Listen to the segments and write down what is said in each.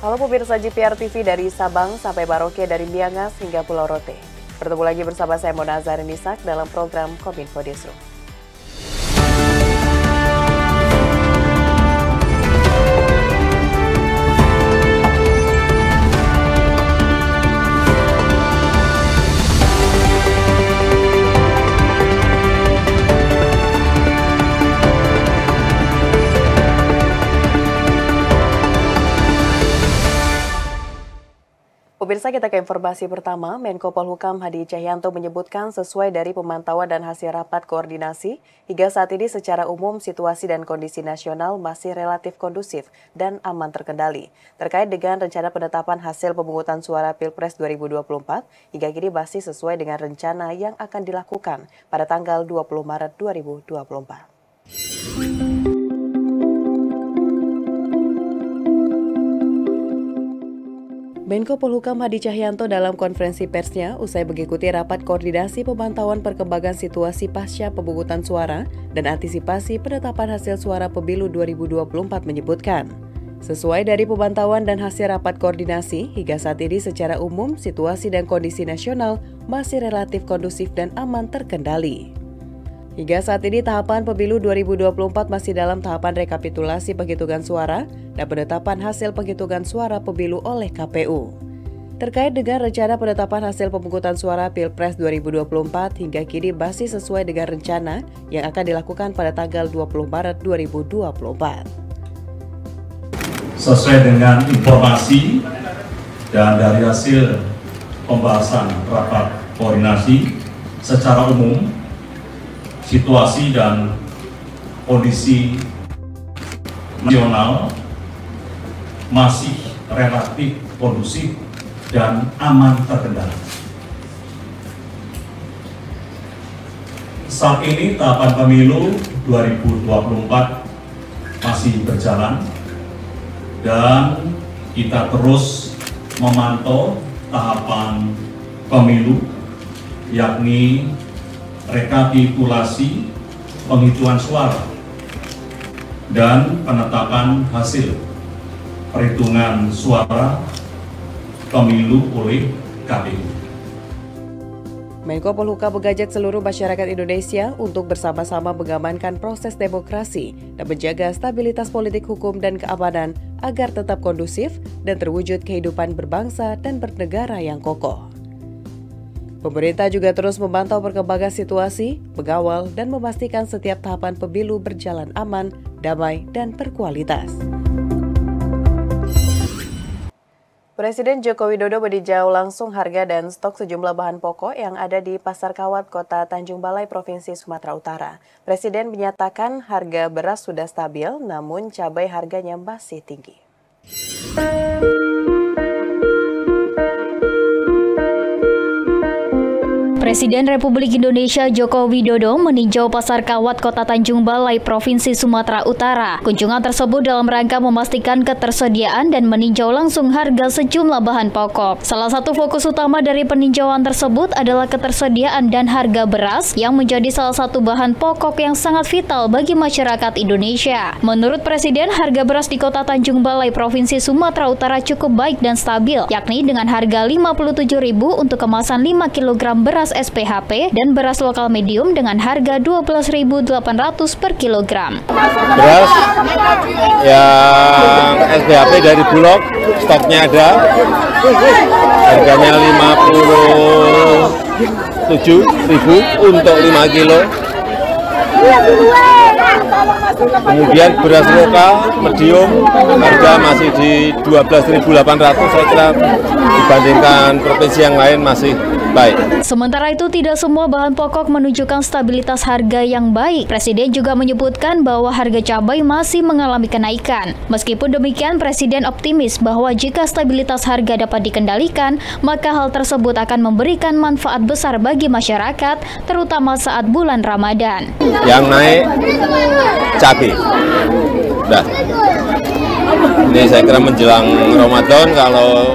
Halo pemirsa GPR TV dari Sabang sampai Merauke, dari Miangas hingga Pulau Rote. Bertemu lagi bersama saya Mona Zarinisak dalam program Kominfo Newsroom. Pemirsa, kita ke informasi pertama. Menko Polhukam Hadi Cahyanto menyebutkan sesuai dari pemantauan dan hasil rapat koordinasi, hingga saat ini secara umum situasi dan kondisi nasional masih relatif kondusif dan aman terkendali. Terkait dengan rencana penetapan hasil pemungutan suara Pilpres 2024, hingga kini masih sesuai dengan rencana yang akan dilakukan pada tanggal 20 Maret 2024. Menko Polhukam Hadi Cahyanto dalam konferensi persnya usai mengikuti rapat koordinasi pemantauan perkembangan situasi pasca pemungutan suara dan antisipasi penetapan hasil suara pemilu 2024 menyebutkan, sesuai dari pemantauan dan hasil rapat koordinasi, hingga saat ini secara umum situasi dan kondisi nasional masih relatif kondusif dan aman terkendali. Hingga saat ini tahapan pemilu 2024 masih dalam tahapan rekapitulasi penghitungan suara dan penetapan hasil penghitungan suara pemilu oleh KPU. Terkait dengan rencana penetapan hasil pemungutan suara Pilpres 2024 hingga kini masih sesuai dengan rencana yang akan dilakukan pada tanggal 20 Maret 2024. Sesuai dengan informasi dan dari hasil pembahasan rapat koordinasi, secara umum situasi dan kondisi nasional masih relatif kondusif dan aman terkendali. Saat ini tahapan pemilu 2024 masih berjalan dan kita terus memantau tahapan pemilu, yakni rekapitulasi penghitungan suara dan penetapan hasil perhitungan suara pemilu oleh KPU. Menko Polhukam mengajak seluruh masyarakat Indonesia untuk bersama-sama mengamankan proses demokrasi dan menjaga stabilitas politik, hukum, dan keamanan agar tetap kondusif dan terwujud kehidupan berbangsa dan bernegara yang kokoh. Pemerintah juga terus memantau perkembangan situasi, mengawal dan memastikan setiap tahapan pemilu berjalan aman, damai, dan berkualitas. Presiden Joko Widodo meninjau langsung harga dan stok sejumlah bahan pokok yang ada di Pasar Kawat, Kota Tanjung Balai, Provinsi Sumatera Utara. Presiden menyatakan harga beras sudah stabil, namun cabai harganya masih tinggi. Presiden Republik Indonesia Joko Widodo meninjau Pasar Kawat Kota Tanjung Balai, Provinsi Sumatera Utara. Kunjungan tersebut dalam rangka memastikan ketersediaan dan meninjau langsung harga sejumlah bahan pokok. Salah satu fokus utama dari peninjauan tersebut adalah ketersediaan dan harga beras yang menjadi salah satu bahan pokok yang sangat vital bagi masyarakat Indonesia. Menurut Presiden, harga beras di Kota Tanjung Balai, Provinsi Sumatera Utara cukup baik dan stabil, yakni dengan harga Rp57.000 untuk kemasan 5 kg beras SPHP dan beras lokal medium dengan harga Rp12.800 per kilogram. Beras yang SPHP dari Bulog, stoknya ada, harganya Rp57.000 untuk 5 kilo. Kemudian beras lokal medium harga masih di Rp12.800, saya kira dibandingkan provinsi yang lain masih baik. Sementara itu, tidak semua bahan pokok menunjukkan stabilitas harga yang baik. Presiden juga menyebutkan bahwa harga cabai masih mengalami kenaikan. Meskipun demikian, Presiden optimis bahwa jika stabilitas harga dapat dikendalikan, maka hal tersebut akan memberikan manfaat besar bagi masyarakat, terutama saat bulan Ramadan. Yang naik cabai. Udah. Ini saya kira menjelang Ramadan, kalau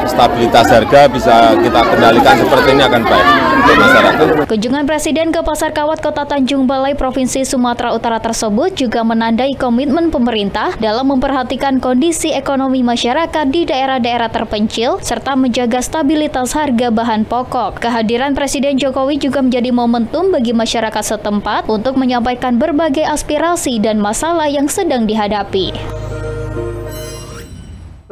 stabilitas harga bisa kita kendalikan seperti ini akan baik untuk masyarakat. Kunjungan Presiden ke Pasar Kawat Kota Tanjung Balai Provinsi Sumatera Utara tersebut juga menandai komitmen pemerintah dalam memperhatikan kondisi ekonomi masyarakat di daerah-daerah terpencil serta menjaga stabilitas harga bahan pokok. Kehadiran Presiden Jokowi juga menjadi momentum bagi masyarakat setempat untuk menyampaikan berbagai aspirasi dan masalah yang sedang dihadapi.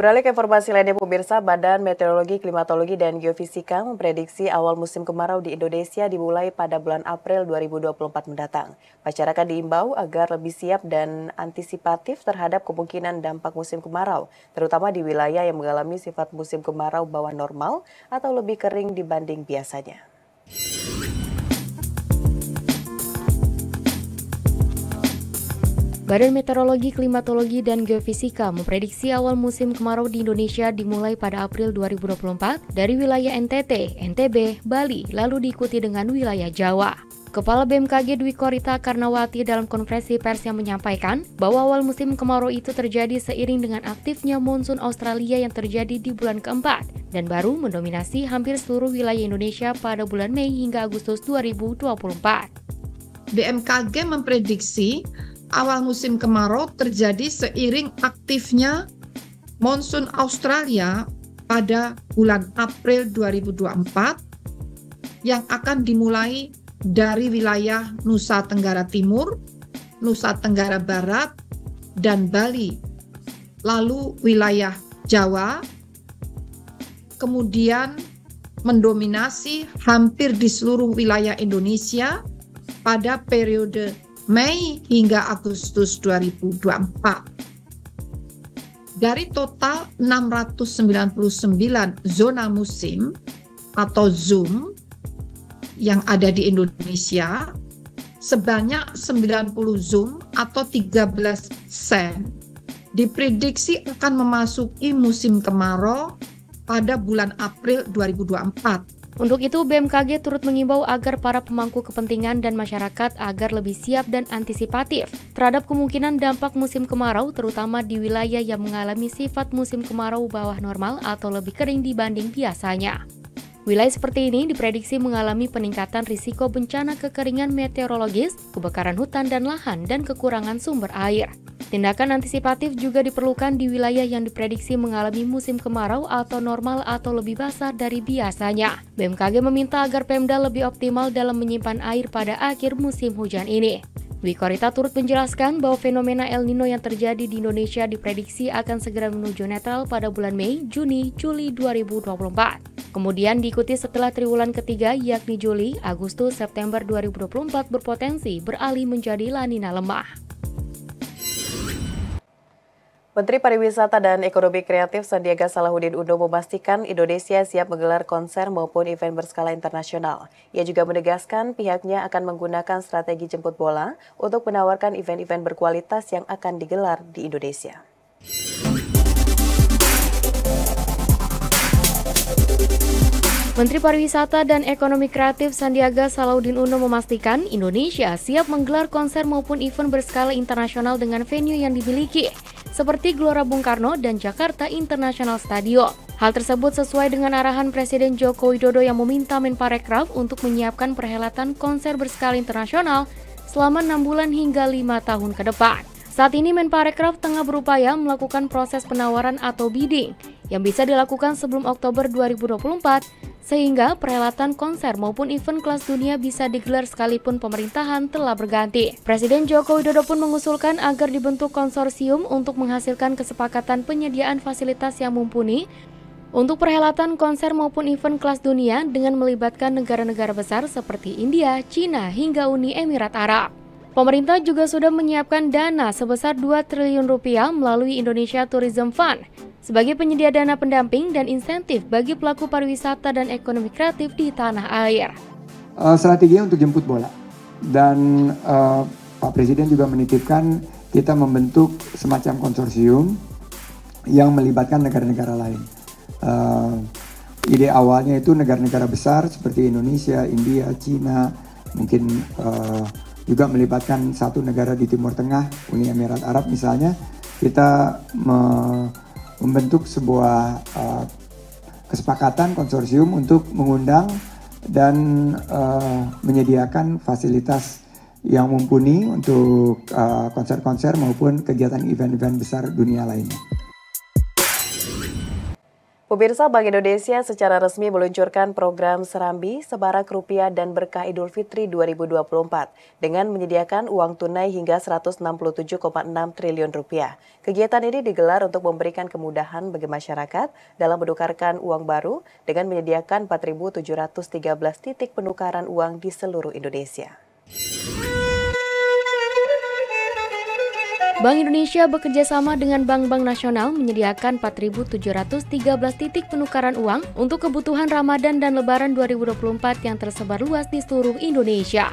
Beralih ke informasi lainnya, pemirsa, Badan Meteorologi, Klimatologi, dan Geofisika memprediksi awal musim kemarau di Indonesia dimulai pada bulan April 2024 mendatang. Masyarakat diimbau agar lebih siap dan antisipatif terhadap kemungkinan dampak musim kemarau, terutama di wilayah yang mengalami sifat musim kemarau bawah normal atau lebih kering dibanding biasanya. Badan Meteorologi, Klimatologi, dan Geofisika memprediksi awal musim kemarau di Indonesia dimulai pada April 2024 dari wilayah NTT, NTB, Bali, lalu diikuti dengan wilayah Jawa. Kepala BMKG Dwi Korita Karnawati dalam konferensi pers yang menyampaikan bahwa awal musim kemarau itu terjadi seiring dengan aktifnya monsun Australia yang terjadi di bulan keempat dan baru mendominasi hampir seluruh wilayah Indonesia pada bulan Mei hingga Agustus 2024. BMKG memprediksi awal musim kemarau terjadi seiring aktifnya monsun Australia pada bulan April 2024 yang akan dimulai dari wilayah Nusa Tenggara Timur, Nusa Tenggara Barat, dan Bali, lalu wilayah Jawa, kemudian mendominasi hampir di seluruh wilayah Indonesia pada periode Mei hingga Agustus 2024. Dari total 699 zona musim atau ZOOM yang ada di Indonesia, sebanyak 90 ZOOM atau 13% diprediksi akan memasuki musim kemarau pada bulan April 2024. Untuk itu, BMKG turut mengimbau agar para pemangku kepentingan dan masyarakat agar lebih siap dan antisipatif terhadap kemungkinan dampak musim kemarau, terutama di wilayah yang mengalami sifat musim kemarau bawah normal atau lebih kering dibanding biasanya. Wilayah seperti ini diprediksi mengalami peningkatan risiko bencana kekeringan meteorologis, kebakaran hutan dan lahan, dan kekurangan sumber air. Tindakan antisipatif juga diperlukan di wilayah yang diprediksi mengalami musim kemarau atau normal atau lebih basah dari biasanya. BMKG meminta agar Pemda lebih optimal dalam menyimpan air pada akhir musim hujan ini. Dwi Korita turut menjelaskan bahwa fenomena El Nino yang terjadi di Indonesia diprediksi akan segera menuju netral pada bulan Mei, Juni, Juli 2024. Kemudian diikuti setelah triwulan ketiga yakni Juli, Agustus, September 2024 berpotensi beralih menjadi La Nina lemah. Menteri Pariwisata dan Ekonomi Kreatif Sandiaga Salahuddin Uno memastikan Indonesia siap menggelar konser maupun event berskala internasional. Ia juga menegaskan pihaknya akan menggunakan strategi jemput bola untuk menawarkan event-event berkualitas yang akan digelar di Indonesia. Menteri Pariwisata dan Ekonomi Kreatif Sandiaga Salahuddin Uno memastikan Indonesia siap menggelar konser maupun event berskala internasional dengan venue yang dimiliki, seperti Gelora Bung Karno dan Jakarta International Stadium. Hal tersebut sesuai dengan arahan Presiden Joko Widodo yang meminta Menparekraf untuk menyiapkan perhelatan konser berskala internasional selama 6 bulan hingga 5 tahun ke depan. Saat ini Menparekraf tengah berupaya melakukan proses penawaran atau bidding yang bisa dilakukan sebelum Oktober 2024, sehingga perhelatan konser maupun event kelas dunia bisa digelar sekalipun pemerintahan telah berganti. Presiden Joko Widodo pun mengusulkan agar dibentuk konsorsium untuk menghasilkan kesepakatan penyediaan fasilitas yang mumpuni untuk perhelatan konser maupun event kelas dunia dengan melibatkan negara-negara besar seperti India, China, hingga Uni Emirat Arab. Pemerintah juga sudah menyiapkan dana sebesar 2 triliun rupiah melalui Indonesia Tourism Fund sebagai penyedia dana pendamping dan insentif bagi pelaku pariwisata dan ekonomi kreatif di tanah air. Strateginya untuk jemput bola, dan Pak Presiden juga menitipkan kita membentuk semacam konsorsium yang melibatkan negara-negara lain. Ide awalnya itu negara-negara besar seperti Indonesia, India, China, mungkin juga melibatkan satu negara di Timur Tengah, Uni Emirat Arab misalnya. Kita membentuk sebuah kesepakatan konsorsium untuk mengundang dan menyediakan fasilitas yang mumpuni untuk konser-konser maupun kegiatan event-event besar dunia lainnya. Pemirsa, Bank Indonesia secara resmi meluncurkan program Serambi, Sebarak Rupiah dan Berkah Idul Fitri 2024 dengan menyediakan uang tunai hingga 167,6 triliun rupiah. Kegiatan ini digelar untuk memberikan kemudahan bagi masyarakat dalam menukarkan uang baru dengan menyediakan 4.713 titik penukaran uang di seluruh Indonesia. Bank Indonesia bekerjasama dengan bank-bank nasional menyediakan 4.713 titik penukaran uang untuk kebutuhan Ramadan dan Lebaran 2024 yang tersebar luas di seluruh Indonesia.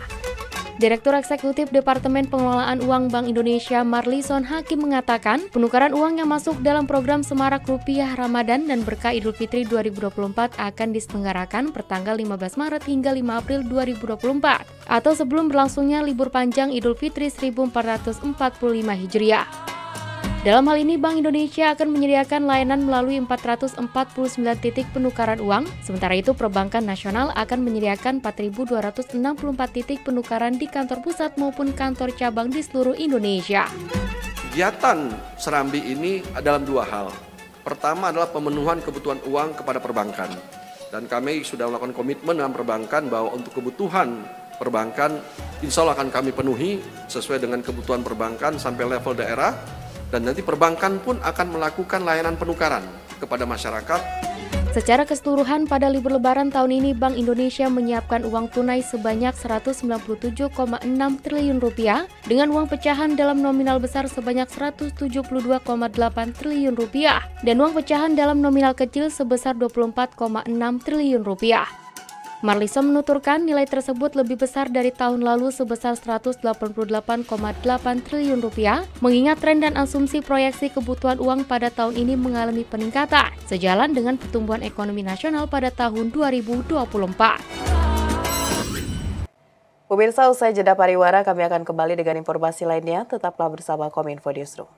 Direktur Eksekutif Departemen Pengelolaan Uang Bank Indonesia Marlison Hakim mengatakan, penukaran uang yang masuk dalam program Semarak Rupiah Ramadan dan Berkah Idul Fitri 2024 akan diselenggarakan pertanggal 15 Maret hingga 5 April 2024 atau sebelum berlangsungnya libur panjang Idul Fitri 1445 Hijriah. Dalam hal ini, Bank Indonesia akan menyediakan layanan melalui 449 titik penukaran uang, sementara itu perbankan nasional akan menyediakan 4.264 titik penukaran di kantor pusat maupun kantor cabang di seluruh Indonesia. Kegiatan Serambi ini dalam dua hal. Pertama adalah pemenuhan kebutuhan uang kepada perbankan. Dan kami sudah melakukan komitmen dengan perbankan bahwa untuk kebutuhan perbankan, insya Allah akan kami penuhi sesuai dengan kebutuhan perbankan sampai level daerah. Dan nanti perbankan pun akan melakukan layanan penukaran kepada masyarakat. Secara keseluruhan pada libur Lebaran tahun ini, Bank Indonesia menyiapkan uang tunai sebanyak 197,6 triliun rupiah dengan uang pecahan dalam nominal besar sebanyak 172,8 triliun rupiah dan uang pecahan dalam nominal kecil sebesar 24,6 triliun rupiah. Marlison menuturkan nilai tersebut lebih besar dari tahun lalu sebesar 188,8 triliun rupiah, mengingat tren dan asumsi proyeksi kebutuhan uang pada tahun ini mengalami peningkatan, sejalan dengan pertumbuhan ekonomi nasional pada tahun 2024. Pemirsa, usai jeda pariwara, kami akan kembali dengan informasi lainnya. Tetaplah bersama Kominfo Newsroom.